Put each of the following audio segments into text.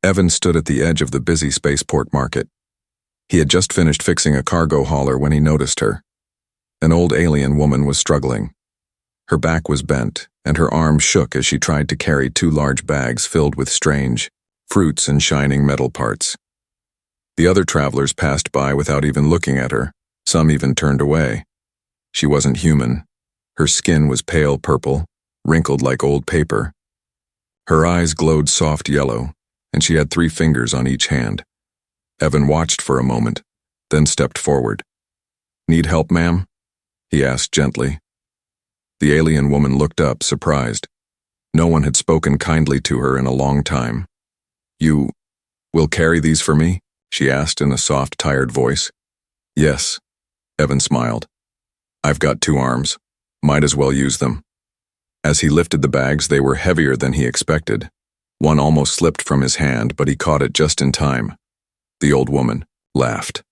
Evan stood at the edge of the busy spaceport market. He had just finished fixing a cargo hauler when he noticed her. An old alien woman was struggling. Her back was bent, and her arms shook as she tried to carry 2 large bags filled with strange fruits and shining metal parts. The other travelers passed by without even looking at her. Some even turned away. She wasn't human. Her skin was pale purple, wrinkled like old paper. Her eyes glowed soft yellow, and she had 3 fingers on each hand. Evan watched for a moment, then stepped forward. "Need help, ma'am?" he asked gently. The alien woman looked up, surprised. No one had spoken kindly to her in a long time. "You will carry these for me?" she asked in a soft, tired voice. "Yes," Evan smiled. "I've got 2 arms. Might as well use them." As he lifted the bags, they were heavier than he expected. One almost slipped from his hand, but he caught it just in time. The old woman laughed.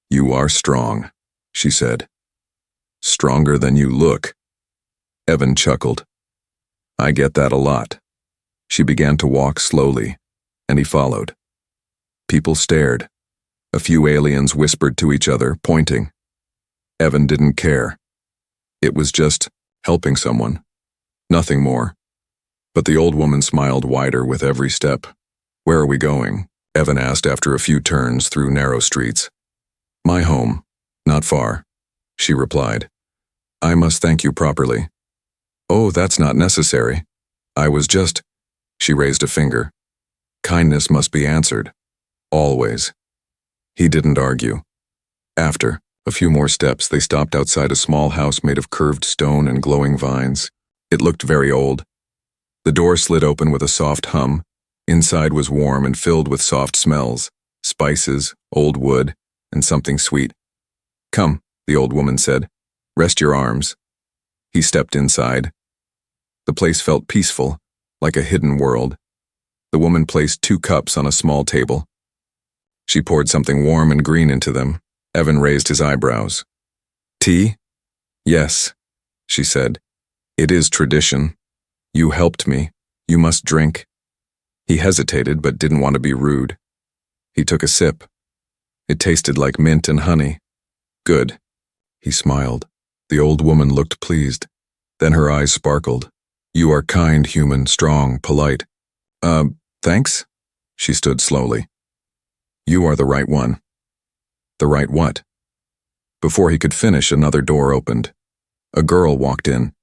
"You are strong," she said. "Stronger than you look." Evan chuckled. "I get that a lot." She began to walk slowly, and he followed. People stared. A few aliens whispered to each other, pointing. Evan didn't care. It was just helping someone. Nothing more. But the old woman smiled wider with every step. "Where are we going?" Evan asked after a few turns through narrow streets. "My home. Not far," she replied. "I must thank you properly." "Oh, that's not necessary. I was just—" She raised a finger. "Kindness must be answered. Always." He didn't argue. After a few more steps, they stopped outside a small house made of curved stone and glowing vines. It looked very old. The door slid open with a soft hum. Inside was warm and filled with soft smells, spices, old wood, and something sweet. "Come," the old woman said. "Rest your arms." He stepped inside. The place felt peaceful, like a hidden world. The woman placed 2 cups on a small table. She poured something warm and green into them. Evan raised his eyebrows. "Tea?" "Yes," she said. "It is tradition. You helped me. You must drink." He hesitated but didn't want to be rude. He took a sip. It tasted like mint and honey. "Good." He smiled. The old woman looked pleased. Then her eyes sparkled. "You are kind, human, strong, polite." Thanks?" She stood slowly. "You are the right one." "The right what?" Before he could finish, another door opened. A girl walked in.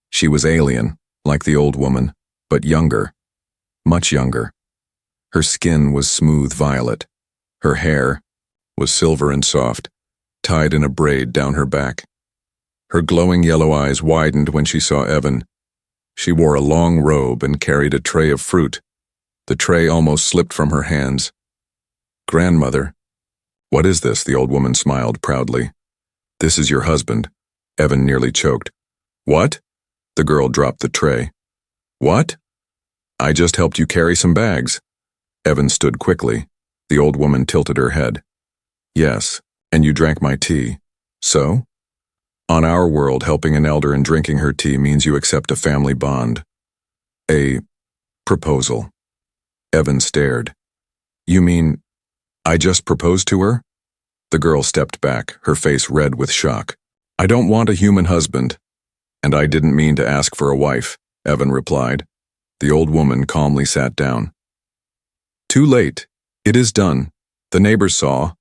She was alien, like the old woman, but younger. Much younger. Her skin was smooth violet. Her hair was silver and soft, tied in a braid down her back. Her glowing yellow eyes widened when she saw Evan. She wore a long robe and carried a tray of fruit. The tray almost slipped from her hands. "Grandmother." "What is this?" The old woman smiled proudly. "This is your husband." Evan nearly choked. "What?" The girl dropped the tray. "What?" "I just helped you carry some bags." Evan stood quickly. The old woman tilted her head. "Yes, and you drank my tea. So?" "On our world, helping an elder and drinking her tea means you accept a family bond. A proposal." Evan stared. "You mean I just proposed to her?" The girl stepped back, her face red with shock. "I don't want a human husband." "And I didn't mean to ask for a wife," Evan replied. The old woman calmly sat down. "Too late. It is done. The neighbors saw.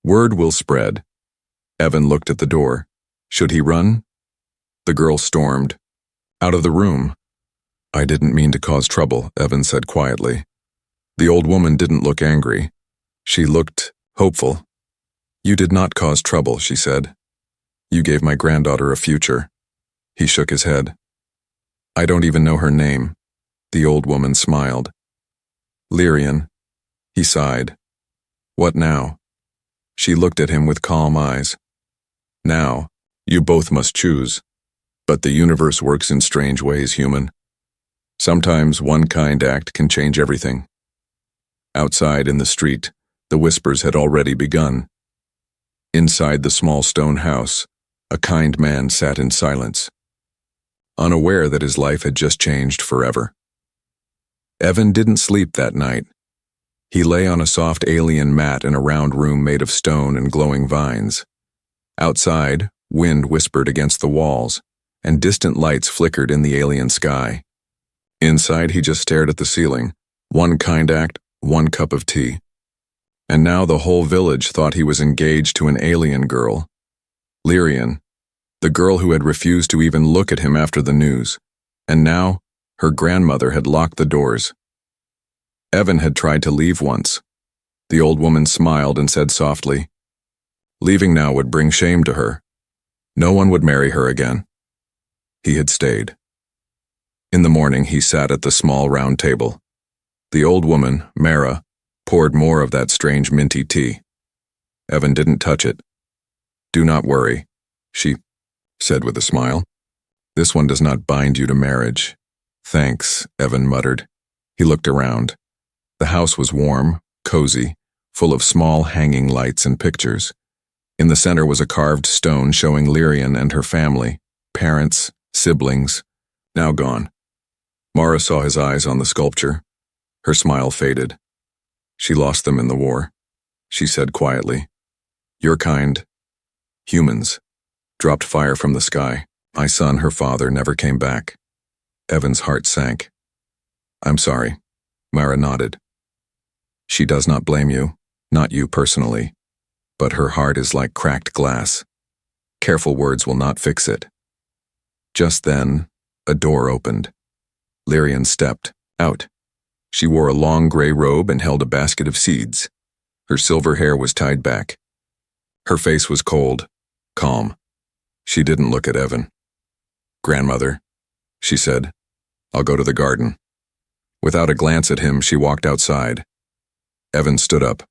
Word will spread." Evan looked at the door. Should he run? The girl stormed. "Out of the room." "I didn't mean to cause trouble," Evan said quietly. The old woman didn't look angry. She looked hopeful. "You did not cause trouble," she said. "You gave my granddaughter a future." He shook his head. "I don't even know her name." The old woman smiled. "Lyrian." He sighed. "What now?" She looked at him with calm eyes. "Now, you both must choose. But the universe works in strange ways, human. Sometimes one kind act can change everything." Outside in the street, the whispers had already begun. Inside the small stone house, a kind man sat in silence, unaware that his life had just changed forever. Evan didn't sleep that night. He lay on a soft alien mat in a round room made of stone and glowing vines. Outside, wind whispered against the walls, and distant lights flickered in the alien sky. Inside, he just stared at the ceiling. One kind act, one cup of tea. And now the whole village thought he was engaged to an alien girl. Lyrian, the girl who had refused to even look at him after the news. And now, her grandmother had locked the doors. Evan had tried to leave once. The old woman smiled and said softly, "Leaving now would bring shame to her. No one would marry her again." He had stayed. In the morning, he sat at the small round table. The old woman, Mara, poured more of that strange minty tea. Evan didn't touch it. "Do not worry," she said with a smile. "This one does not bind you to marriage." "Thanks," Evan muttered. He looked around. The house was warm, cozy, full of small hanging lights and pictures. In the center was a carved stone showing Lyrian and her family, parents, siblings, now gone. Mara saw his eyes on the sculpture. Her smile faded. "She lost them in the war," she said quietly. "Your kind, humans, dropped fire from the sky. My son, her father, never came back." Evan's heart sank. "I'm sorry," Mara nodded. "She does not blame you, not you personally, but her heart is like cracked glass. Careful words will not fix it." Just then, a door opened. Lyrian stepped out. She wore a long gray robe and held a basket of seeds. Her silver hair was tied back. Her face was cold, calm. She didn't look at Evan. "Grandmother," she said, "I'll go to the garden." Without a glance at him, she walked outside. Evan stood up.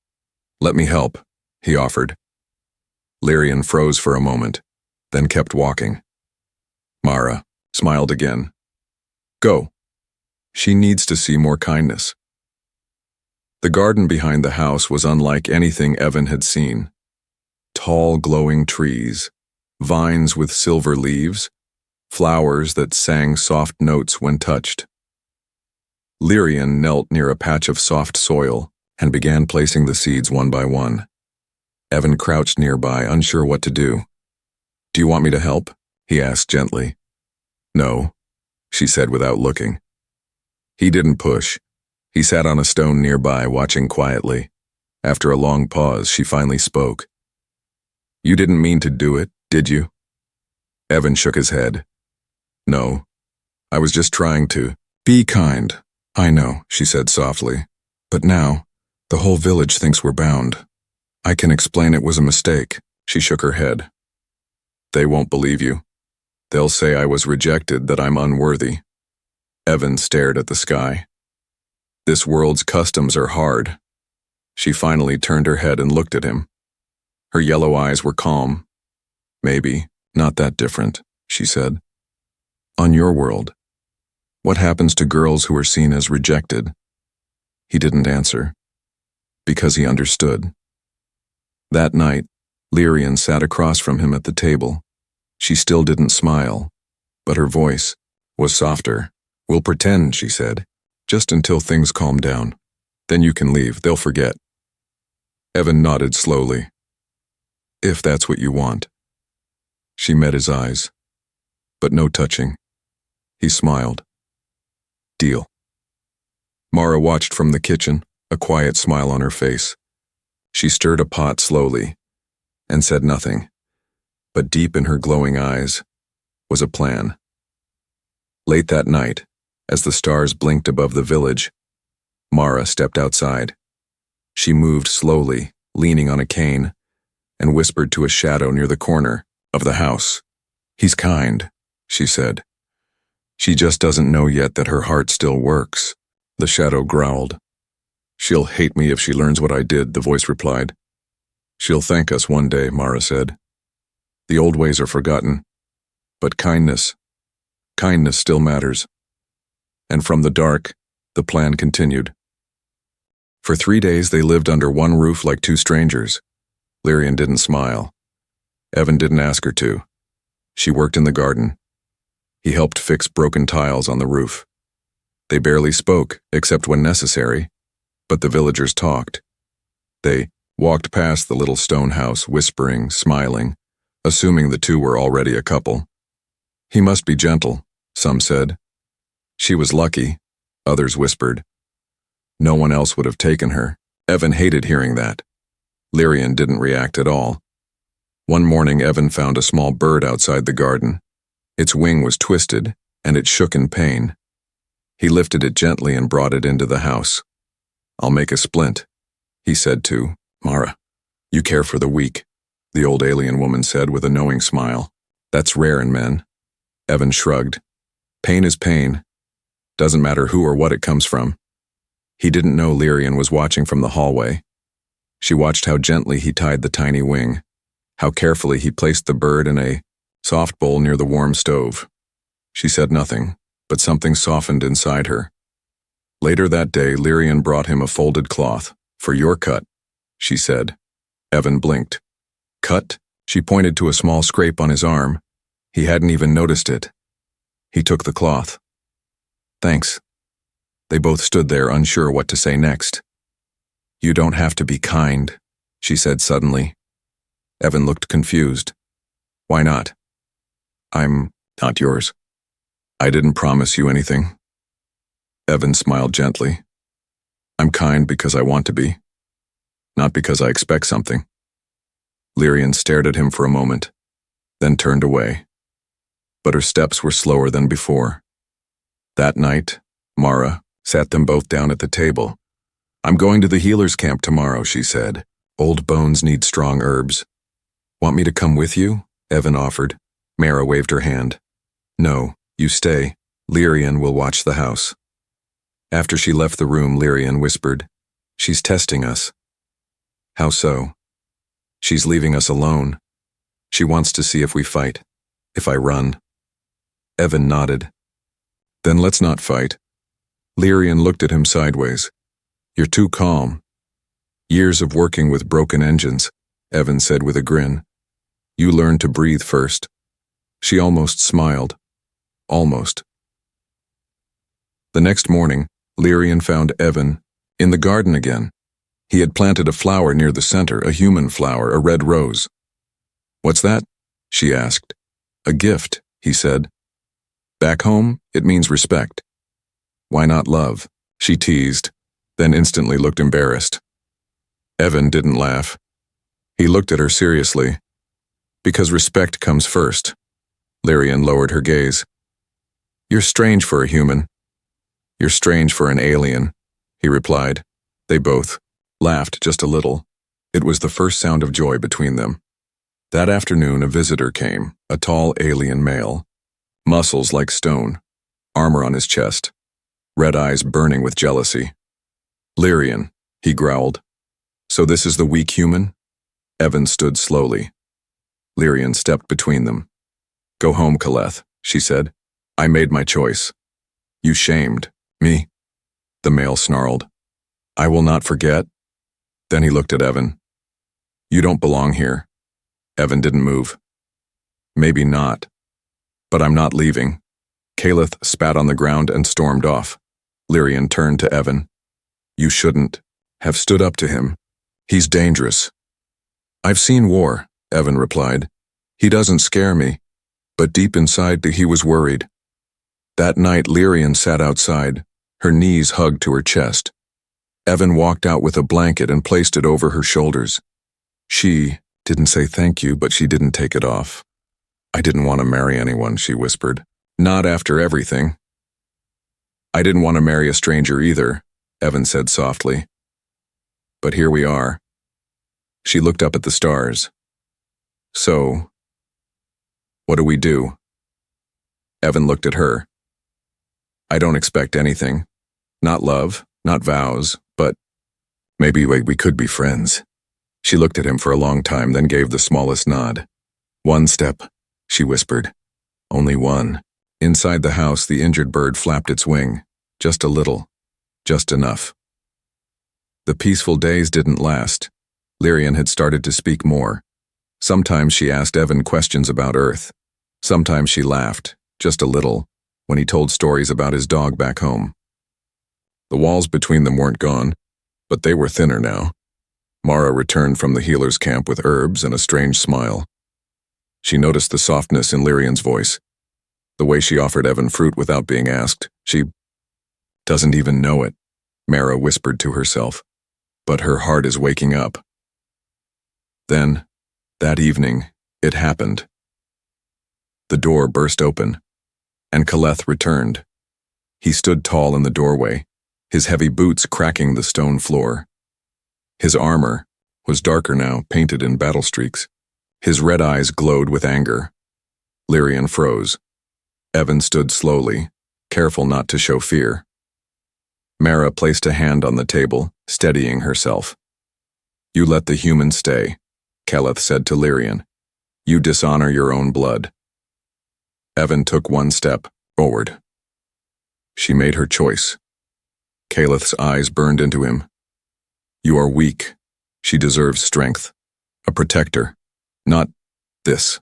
"Let me help," he offered. Lyrian froze for a moment, then kept walking. Mara smiled again. "Go. She needs to see more kindness." The garden behind the house was unlike anything Evan had seen. Tall, glowing trees, vines with silver leaves, flowers that sang soft notes when touched. Lyrian knelt near a patch of soft soil and began placing the seeds one by one. Evan crouched nearby, unsure what to do. "Do you want me to help?" he asked gently. "No," she said without looking. He didn't push. He sat on a stone nearby, watching quietly. After a long pause, she finally spoke. "You didn't mean to do it, did you?" Evan shook his head. "No. I was just trying to be kind." "I know," she said softly. "But now, the whole village thinks we're bound. I can explain it was a mistake." She shook her head. "They won't believe you. They'll say I was rejected, that I'm unworthy." Evan stared at the sky. "This world's customs are hard." She finally turned her head and looked at him. Her yellow eyes were calm. "Maybe, not that different," she said. "On your world, what happens to girls who are seen as rejected?" He didn't answer, because he understood. That night, Lyrian sat across from him at the table. She still didn't smile, but her voice was softer. "We'll pretend," she said, "just until things calm down. Then you can leave, they'll forget." Evan nodded slowly. "If that's what you want." She met his eyes, but no touching. He smiled. "Deal." Mara watched from the kitchen, a quiet smile on her face. She stirred a pot slowly and said nothing, but deep in her glowing eyes was a plan. Late that night, as the stars blinked above the village, Mara stepped outside. She moved slowly, leaning on a cane, and whispered to a shadow near the corner of the house. "He's kind," she said. "She just doesn't know yet that her heart still works." The shadow growled. "She'll hate me if she learns what I did," the voice replied. "She'll thank us one day," Mara said. "The old ways are forgotten, but kindness still matters." And from the dark, the plan continued. For 3 days they lived under one roof like two strangers. Lyrian didn't smile. Evan didn't ask her to. She worked in the garden. He helped fix broken tiles on the roof. They barely spoke, except when necessary. But the villagers talked. They walked past the little stone house, whispering, smiling, assuming the two were already a couple. He must be gentle, some said. She was lucky, others whispered. No one else would have taken her. Evan hated hearing that. Lyrian didn't react at all. One morning, Evan found a small bird outside the garden. Its wing was twisted, and it shook in pain. He lifted it gently and brought it into the house. "I'll make a splint," he said to Mara. "You care for the weak," the old alien woman said with a knowing smile. "That's rare in men." Evan shrugged. Pain is pain. Doesn't matter who or what it comes from. He didn't know Lyrian was watching from the hallway. She watched how gently he tied the tiny wing, how carefully he placed the bird in a soft bowl near the warm stove. She said nothing, but something softened inside her. Later that day, Lyrian brought him a folded cloth. "For your cut," she said. Evan blinked. "Cut?" She pointed to a small scrape on his arm. He hadn't even noticed it. He took the cloth. "Thanks." They both stood there, unsure what to say next. "You don't have to be kind," she said suddenly. Evan looked confused. "Why not?" "I'm not yours. I didn't promise you anything." Evan smiled gently. "I'm kind because I want to be, not because I expect something." Lyrian stared at him for a moment, then turned away. But her steps were slower than before. That night, Mara sat them both down at the table. "I'm going to the healer's camp tomorrow," she said. "Old bones need strong herbs." "Want me to come with you?" Evan offered. Mara waved her hand. "No, you stay. Lyrian will watch the house." After she left the room, Lyrian whispered, "She's testing us." "How so?" "She's leaving us alone. She wants to see if we fight, if I run." Evan nodded. "Then let's not fight." Lyrian looked at him sideways. "You're too calm." "Years of working with broken engines," Evan said with a grin. "You learn to breathe first." She almost smiled. Almost. The next morning, Lyrian found Evan in the garden again. He had planted a flower near the center, a human flower, a red rose. "What's that?" she asked. "A gift," he said. "Back home, it means respect." "Why not love?" she teased, then instantly looked embarrassed. Evan didn't laugh. He looked at her seriously. "Because respect comes first." Lyrian lowered her gaze. "You're strange for a human." "You're strange for an alien," he replied. They both laughed just a little. It was the first sound of joy between them. That afternoon, a visitor came, a tall alien male. Muscles like stone, armor on his chest, red eyes burning with jealousy. "Lyrian," he growled. "So this is the weak human?" Evan stood slowly. Lyrian stepped between them. "Go home, Kaleth," she said. "I made my choice." "You shamed me," the male snarled. "I will not forget." Then he looked at Evan. "You don't belong here." Evan didn't move. "Maybe not. But I'm not leaving." Kaleth spat on the ground and stormed off. Lyrian turned to Evan. "You shouldn't have stood up to him. He's dangerous." "I've seen war," Evan replied. "He doesn't scare me." But deep inside, he was worried. That night, Lyrian sat outside, her knees hugged to her chest. Evan walked out with a blanket and placed it over her shoulders. She didn't say thank you, but she didn't take it off. "I didn't want to marry anyone," she whispered. "Not after everything." "I didn't want to marry a stranger either," Evan said softly. "But here we are." She looked up at the stars. "So, what do we do?" Evan looked at her. "I don't expect anything. Not love, not vows, but maybe we could be friends." She looked at him for a long time, then gave the smallest nod. "One step," she whispered. "Only one." Inside the house, the injured bird flapped its wing. Just a little. Just enough. The peaceful days didn't last. Lyrian had started to speak more. Sometimes she asked Evan questions about Earth. Sometimes she laughed, just a little, when he told stories about his dog back home. The walls between them weren't gone. But they were thinner now. Mara returned from the healer's camp with herbs and a strange smile. She noticed the softness in Lyrian's voice, the way she offered Evan fruit without being asked. She doesn't even know it, Mara whispered to herself, but her heart is waking up. Then, that evening, it happened. The door burst open, and Kaleth returned. He stood tall in the doorway, his heavy boots cracking the stone floor. His armor was darker now, painted in battle streaks. His red eyes glowed with anger. Lyrian froze. Evan stood slowly, careful not to show fear. Mara placed a hand on the table, steadying herself. "You let the human stay," Kaleth said to Lyrian. "You dishonor your own blood." Evan took one step forward. She made her choice. Kaleth's eyes burned into him. "You are weak. She deserves strength. A protector. Not this."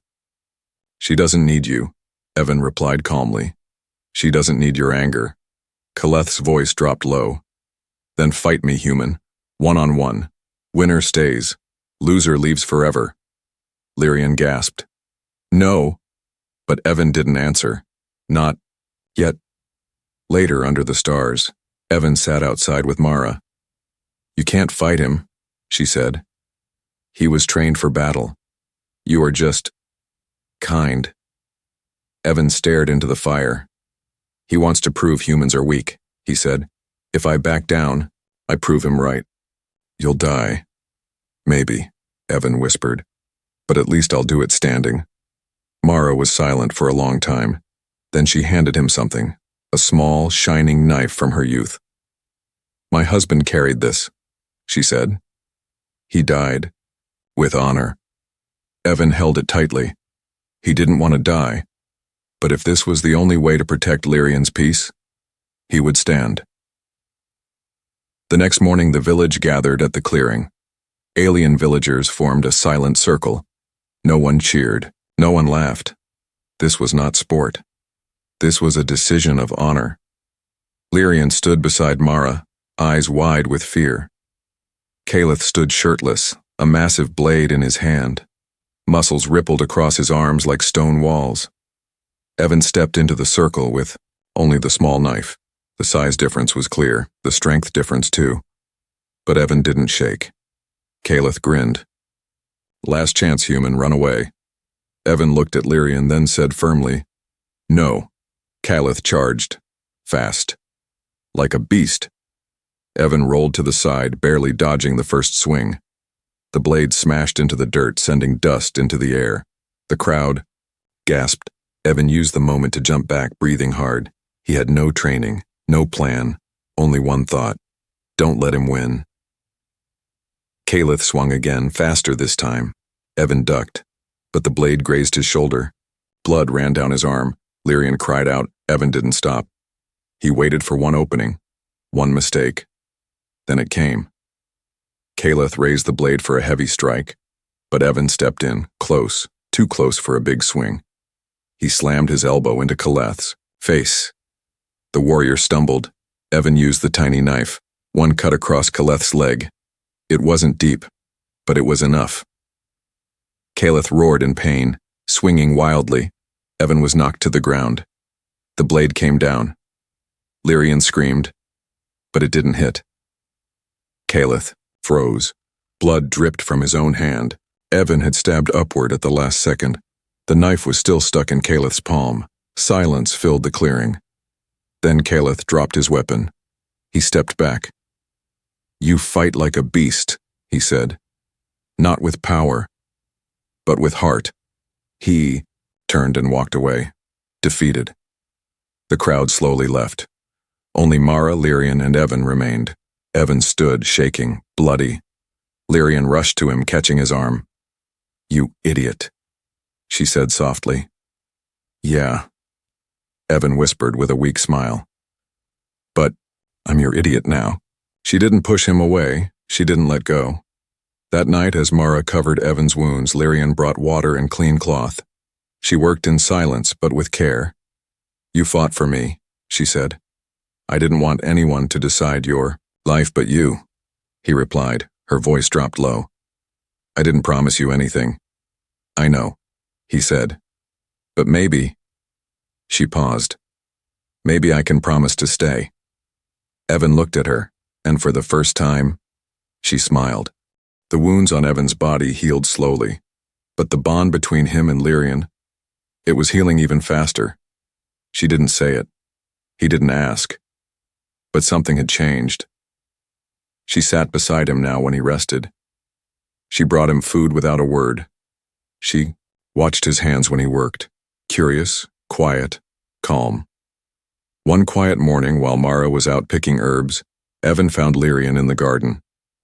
"She doesn't need you," Evan replied calmly. "She doesn't need your anger." Kaleth's voice dropped low. "Then fight me, human. One-on-one. Winner stays. Loser leaves forever." Lyrian gasped. "No." But Evan didn't answer. Not yet. Later, under the stars, Evan sat outside with Mara. "You can't fight him," she said. "He was trained for battle. You are just kind." Evan stared into the fire. "He wants to prove humans are weak," he said. "If I back down, I prove him right." "You'll die." "Maybe," Evan whispered. "But at least I'll do it standing." Mara was silent for a long time. Then she handed him something, a small, shining knife from her youth. "My husband carried this," she said. "He died. With honor." Evan held it tightly. He didn't want to die. But if this was the only way to protect Lyrian's peace, he would stand. The next morning the village gathered at the clearing. Alien villagers formed a silent circle. No one cheered. No one laughed. This was not sport. This was a decision of honor. Lyrian stood beside Mara, eyes wide with fear. Kaleth stood shirtless, a massive blade in his hand. Muscles rippled across his arms like stone walls. Evan stepped into the circle with only the small knife. The size difference was clear, the strength difference too. But Evan didn't shake. Kaleth grinned. "Last chance, human, run away." Evan looked at Lyrian, then said firmly, "No." Kaleth charged, fast, like a beast. Evan rolled to the side, barely dodging the first swing. The blade smashed into the dirt, sending dust into the air. The crowd gasped. Evan used the moment to jump back, breathing hard. He had no training, no plan, only one thought: don't let him win. Kaleth swung again, faster this time. Evan ducked, but the blade grazed his shoulder. Blood ran down his arm. Lyrian cried out. Evan didn't stop. He waited for one opening, one mistake. Then it came. Kaleth raised the blade for a heavy strike, but Evan stepped in, close, too close for a big swing. He slammed his elbow into Kaleth's face. The warrior stumbled. Evan used the tiny knife. One cut across Kaleth's leg. It wasn't deep, but it was enough. Kaleth roared in pain, swinging wildly. Evan was knocked to the ground. The blade came down. Lyrian screamed, but it didn't hit. Kaleth froze. Blood dripped from his own hand. Evan had stabbed upward at the last second. The knife was still stuck in Kaleth's palm. Silence filled the clearing. Then Kaleth dropped his weapon. He stepped back. "You fight like a beast," he said. "Not with power, but with heart." He turned and walked away, defeated. The crowd slowly left. Only Mara, Lyrian, and Evan remained. Evan stood, shaking, bloody. Lyrian rushed to him, catching his arm. "You idiot," she said softly. "Yeah," Evan whispered with a weak smile. "But I'm your idiot now." She didn't push him away. She didn't let go. That night, as Mara covered Evan's wounds, Lyrian brought water and clean cloth. She worked in silence, but with care. "You fought for me," she said. "I didn't want anyone to decide your life but you." he replied. Her voice dropped low. I didn't promise you anything. I know, he said. But maybe. She paused. Maybe I can promise to stay. Evan looked at her, and for the first time, she smiled. The wounds on Evan's body healed slowly, but the bond between him and Lyrian, it was healing even faster. She didn't say it. He didn't ask. But something had changed. She sat beside him now when he rested. She brought him food without a word. She watched his hands when he worked, curious, quiet, calm. One quiet morning while Mara was out picking herbs, Evan found Lyrian in the garden.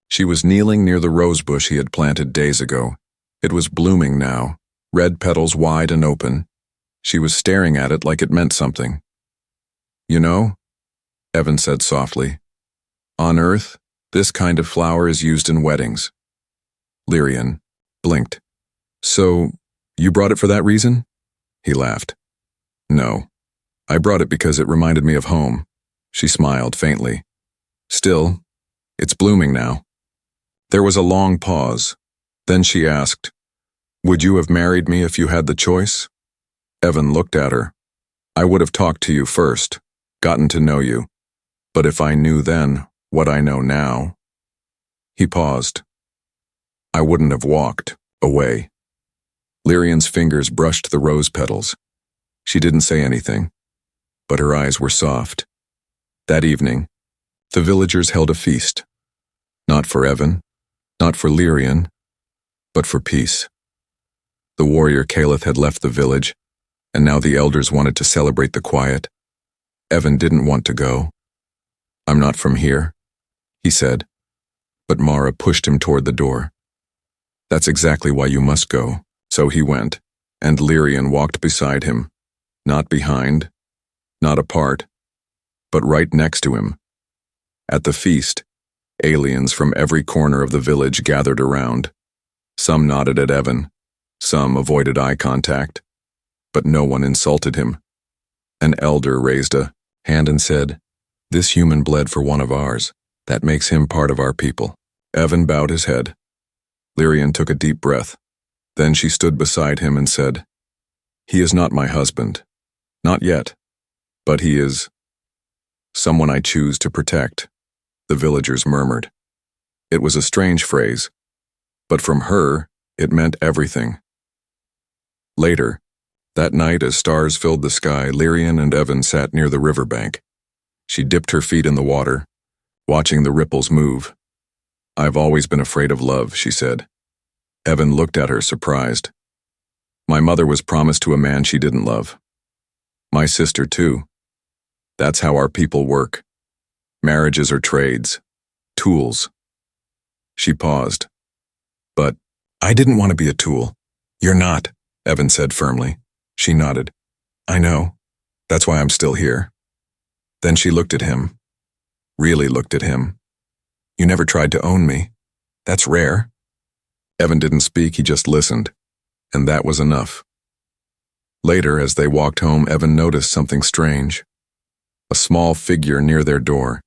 She was kneeling near the rose bush he had planted days ago. It was blooming now, red petals wide and open. She was staring at it like it meant something. You know, Evan said softly, on Earth, this kind of flower is used in weddings. Lyrian blinked. So, you brought it for that reason? He laughed. No, I brought it because it reminded me of home. She smiled faintly. Still, it's blooming now. There was a long pause. Then she asked, would you have married me if you had the choice? Evan looked at her. I would have talked to you first, gotten to know you. But if I knew then what I know now. He paused. I wouldn't have walked away. Lyrian's fingers brushed the rose petals. She didn't say anything, but her eyes were soft. That evening, the villagers held a feast. Not for Evan, not for Lyrian, but for peace. The warrior Caliph had left the village, and now the elders wanted to celebrate the quiet. Evan didn't want to go. I'm not from here, he said, but Mara pushed him toward the door. That's exactly why you must go. So he went, and Lyrian walked beside him, not behind, not apart, but right next to him. At the feast, aliens from every corner of the village gathered around. Some nodded at Evan, some avoided eye contact, but no one insulted him. An elder raised a hand and said, this human bled for one of ours. That makes him part of our people. Evan bowed his head. Lyrian took a deep breath. Then she stood beside him and said, he is not my husband. Not yet. But he is someone I choose to protect, the villagers murmured. It was a strange phrase, but from her, it meant everything. Later, that night as stars filled the sky, Lyrian and Evan sat near the riverbank. She dipped her feet in the water, watching the ripples move. I've always been afraid of love, she said. Evan looked at her, surprised. My mother was promised to a man she didn't love. My sister, too. That's how our people work. Marriages are trades, tools. She paused. But I didn't want to be a tool. You're not, Evan said firmly. She nodded. I know. That's why I'm still here. Then she looked at him. Really looked at him. You never tried to own me. That's rare. Evan didn't speak, he just listened. And that was enough. Later, as they walked home, Evan noticed something strange. A small figure near their door.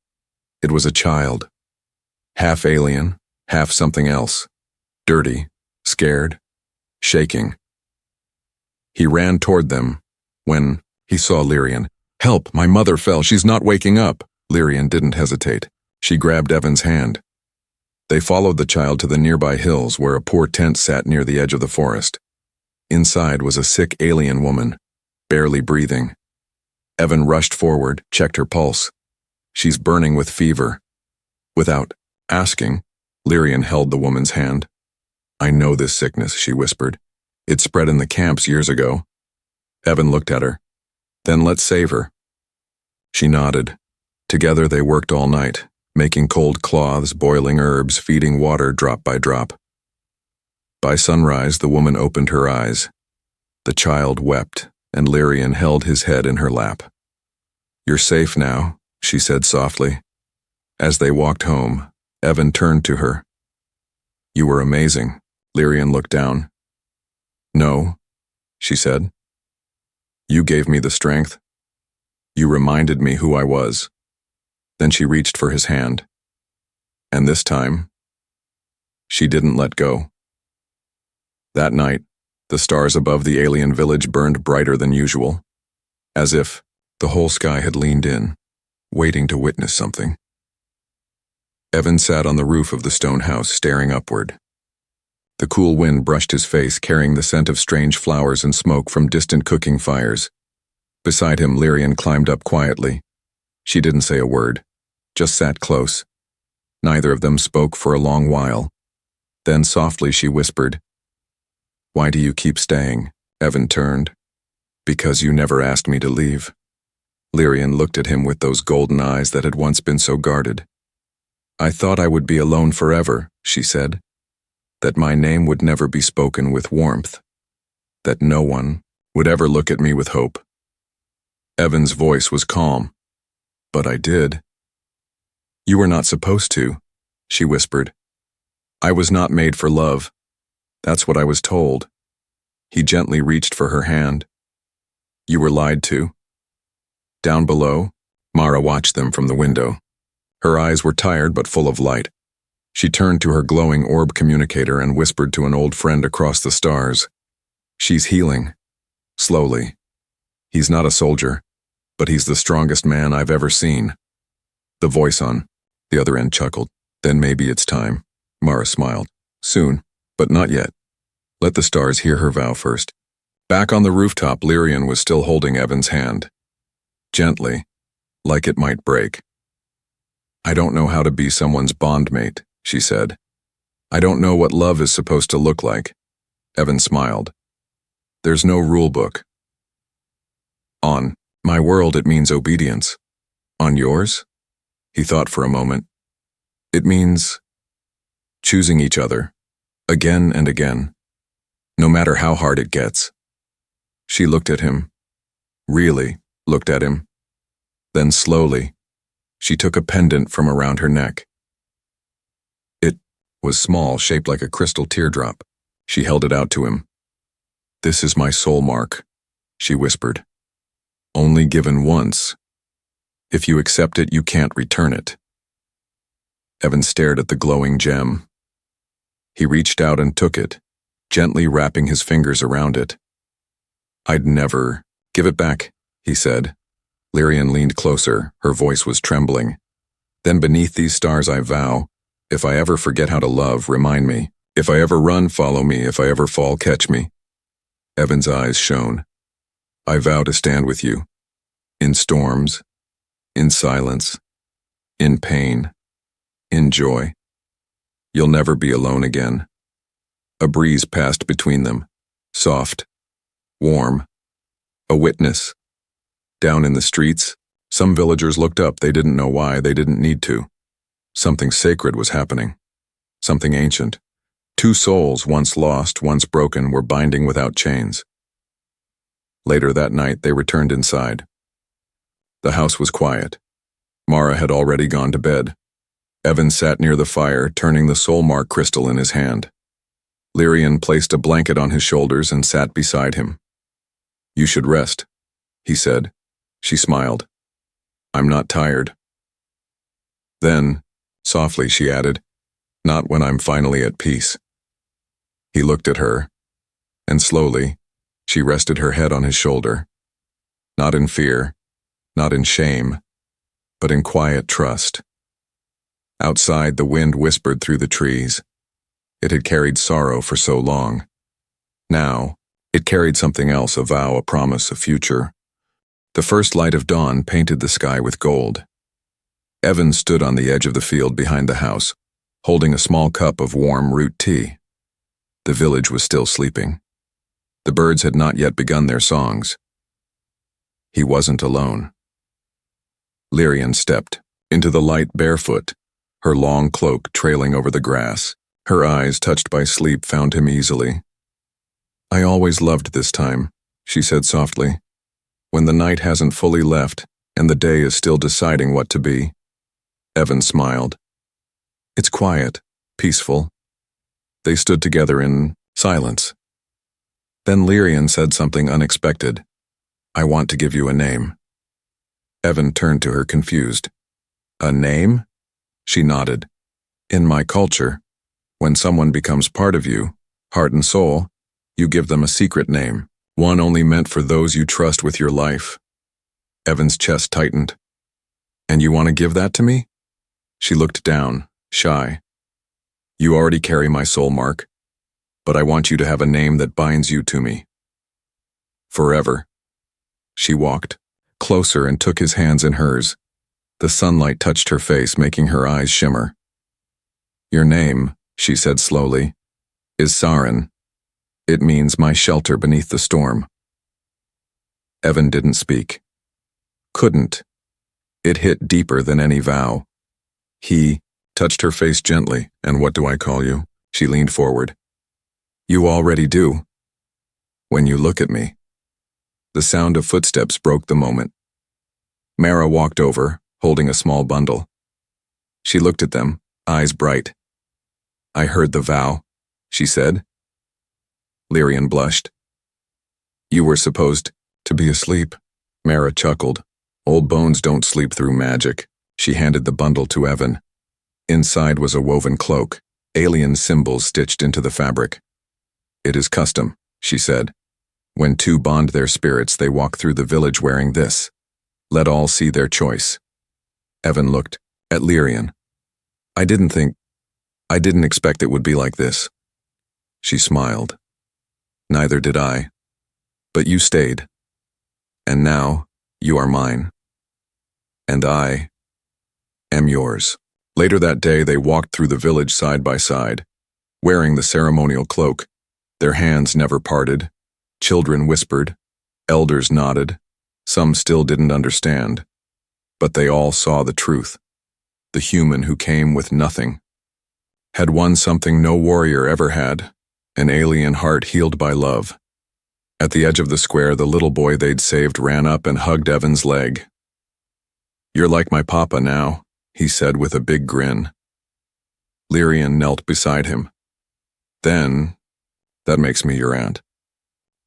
It was a child. Half alien, half something else. Dirty, scared, shaking. He ran toward them when he saw Lyrian. Help, my mother fell, she's not waking up. Lyrian didn't hesitate. She grabbed Evan's hand. They followed the child to the nearby hills where a poor tent sat near the edge of the forest. Inside was a sick alien woman, barely breathing. Evan rushed forward, checked her pulse. She's burning with fever. Without asking, Lyrian held the woman's hand. I know this sickness, she whispered. It spread in the camps years ago. Evan looked at her. Then let's save her. She nodded. Together they worked all night, making cold cloths, boiling herbs, feeding water drop by drop. By sunrise, the woman opened her eyes. The child wept, and Lyrian held his head in her lap. You're safe now, she said softly. As they walked home, Evan turned to her. You were amazing. Lyrian looked down. No, she said. You gave me the strength. You reminded me who I was. Then she reached for his hand. And this time, she didn't let go. That night, the stars above the alien village burned brighter than usual, as if the whole sky had leaned in, waiting to witness something. Evan sat on the roof of the stone house, staring upward. The cool wind brushed his face, carrying the scent of strange flowers and smoke from distant cooking fires. Beside him, Lyrian climbed up quietly. She didn't say a word, just sat close. Neither of them spoke for a long while. Then softly she whispered, "Why do you keep staying?" Evan turned. "Because you never asked me to leave." Lyrian looked at him with those golden eyes that had once been so guarded. "I thought I would be alone forever," she said. "That my name would never be spoken with warmth. That no one would ever look at me with hope." Evan's voice was calm. "But I did." "You were not supposed to," she whispered. "I was not made for love. That's what I was told." He gently reached for her hand. "You were lied to." Down below, Mara watched them from the window. Her eyes were tired but full of light. She turned to her glowing orb communicator and whispered to an old friend across the stars. "She's healing. Slowly. He's not a soldier, but he's the strongest man I've ever seen." The voice on the other end chuckled. "Then maybe it's time." Mara smiled. "Soon, but not yet. Let the stars hear her vow first." Back on the rooftop, Lyrian was still holding Evan's hand. Gently, like it might break. "I don't know how to be someone's bondmate," she said. "I don't know what love is supposed to look like." Evan smiled. "There's no rule book. On my world, it means obedience. On yours?" He thought for a moment. "It means choosing each other, again and again, no matter how hard it gets." She looked at him, really looked at him. Then slowly, she took a pendant from around her neck. It was small, shaped like a crystal teardrop. She held it out to him. "This is my soul mark," she whispered. "Only given once. If you accept it, you can't return it." Evan stared at the glowing gem. He reached out and took it, gently wrapping his fingers around it. "I'd never give it back," he said. Lyrian leaned closer, her voice was trembling. "Then beneath these stars I vow, if I ever forget how to love, remind me. If I ever run, follow me. If I ever fall, catch me." Evan's eyes shone. "I vow to stand with you. In storms, in silence, in pain, in joy. You'll never be alone again." A breeze passed between them, soft, warm, a witness. Down in the streets, some villagers looked up. They didn't know why, they didn't need to. Something sacred was happening. Something ancient. Two souls, once lost, once broken, were binding without chains. Later that night, they returned inside. The house was quiet. Mara had already gone to bed. Evan sat near the fire, turning the soul mark crystal in his hand. Lyrian placed a blanket on his shoulders and sat beside him. "You should rest," he said. She smiled. "I'm not tired." Then, softly, she added, "Not when I'm finally at peace." He looked at her, and slowly, she rested her head on his shoulder. Not in fear, not in shame, but in quiet trust. Outside, the wind whispered through the trees. It had carried sorrow for so long. Now, it carried something else, a vow, a promise, a future. The first light of dawn painted the sky with gold. Evan stood on the edge of the field behind the house, holding a small cup of warm root tea. The village was still sleeping. The birds had not yet begun their songs. He wasn't alone. Lyrian stepped into the light barefoot, her long cloak trailing over the grass. Her eyes, touched by sleep, found him easily. "I always loved this time," she said softly. "When the night hasn't fully left and the day is still deciding what to be." Evan smiled. "It's quiet, peaceful." They stood together in silence. Then Lyrian said something unexpected. "I want to give you a name." Evan turned to her confused. "A name?" She nodded. In my culture, when someone becomes part of you, heart and soul, you give them a secret name, one only meant for those you trust with your life. Evan's chest tightened. And you want to give that to me? She looked down, shy. You already carry my soul, Mark, but I want you to have a name that binds you to me. Forever. She walked closer and took his hands in hers. The sunlight touched her face, making her eyes shimmer. Your name, she said slowly, is Saren. It means my shelter beneath the storm. Evan didn't speak. Couldn't. It hit deeper than any vow. He touched her face gently. And what do I call you? She leaned forward. You already do. When you look at me. The sound of footsteps broke the moment. Mara walked over, holding a small bundle. She looked at them, eyes bright. I heard the vow, she said. Lyrian blushed. You were supposed to be asleep. Mara chuckled. Old bones don't sleep through magic. She handed the bundle to Evan. Inside was a woven cloak, alien symbols stitched into the fabric. It is custom, she said. When two bond their spirits, they walk through the village wearing this. Let all see their choice. Evan looked at Lyrian. I didn't expect it would be like this. She smiled. Neither did I. But you stayed. And now, you are mine. And I am yours. Later that day, they walked through the village side by side, wearing the ceremonial cloak. Their hands never parted. Children whispered. Elders nodded. Some still didn't understand. But they all saw the truth. The human who came with nothing had won something no warrior ever had, an alien heart healed by love. At the edge of the square, the little boy they'd saved ran up and hugged Evan's leg. You're like my papa now, he said with a big grin. Lyrian knelt beside him. Then, that makes me your aunt.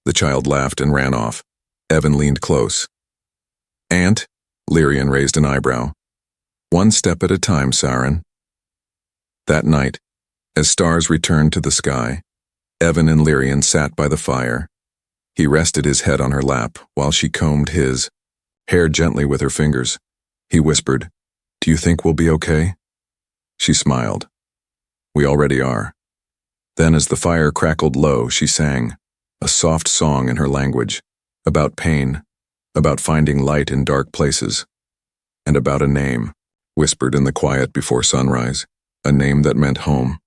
The child laughed and ran off. Evan leaned close. Aunt? Lyrian raised an eyebrow. One step at a time, Saren. That night, as stars returned to the sky, Evan and Lyrian sat by the fire. He rested his head on her lap while she combed his hair gently with her fingers. He whispered, Do you think we'll be okay? She smiled. We already are. Then as the fire crackled low, she sang, a soft song in her language, about pain, about finding light in dark places, and about a name, whispered in the quiet before sunrise, a name that meant home.